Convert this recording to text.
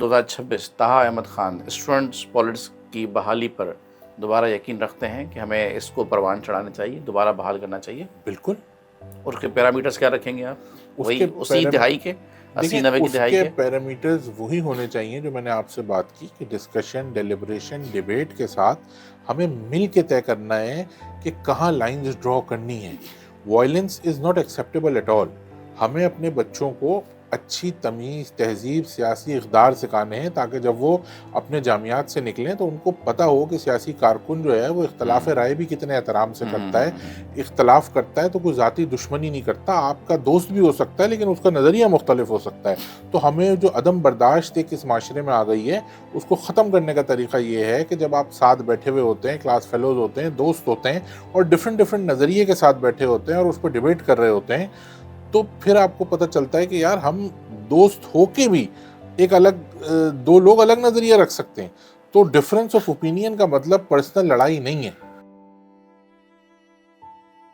2026 طہا Ahmad Khan students politics کی بحالی پر دوبارہ یقین رکھتے ہیں کہ ہمیں اس کو پروان چڑھانا چاہیے، دوبارہ بحال کرنا چاہیے. بالکل. اور اس کے پیرامیٹرز کیا رکھیں گے آپ؟ وہی اسی دہائی کے 80-90 کی دہائی کے کے پیرامیٹرز وہی ہونے چاہیے جو میں نے آپ سے بات کی کہ ڈسکشن، ڈیلیبریشن، ڈیبیٹ کے ساتھ ہمیں مل کے طے کرنا ہے کہ کہاں لائنز ڈرا کرنی ہے. Violence is not acceptable at all. ہمیں اپنے بچوں کو اچھی تمیز، تہذیب، سیاسی اقدار سکھانے ہیں تاکہ جب وہ اپنے جامعات سے نکلیں تو ان کو پتہ ہو کہ سیاسی کارکن جو ہے وہ اختلاف رائے بھی کتنے احترام سے کرتا ہے. اختلاف کرتا ہے تو کوئی ذاتی دشمنی نہیں کرتا، آپ کا دوست بھی ہو سکتا ہے لیکن اس کا نظریہ مختلف ہو سکتا ہے. تو ہمیں جو عدم برداشت ایک اس معاشرے میں آ گئی ہے اس کو ختم کرنے کا طریقہ یہ ہے کہ جب آپ ساتھ بیٹھے ہوئے ہوتے ہیں، کلاس فیلوز ہوتے ہیں، دوست ہوتے ہیں اور ڈفرینٹ نظریے کے ساتھ بیٹھے ہوتے ہیں اور اس پہ ڈیبیٹ کر رہے ہوتے ہیں، تو پھر آپ کو پتہ چلتا ہے کہ یار ہم دوست ہو کے بھی ایک دو لوگ الگ نظریہ رکھ سکتے ہیں. تو ڈفرینس آف اوپینین کا مطلب پرسنل لڑائی نہیں ہے.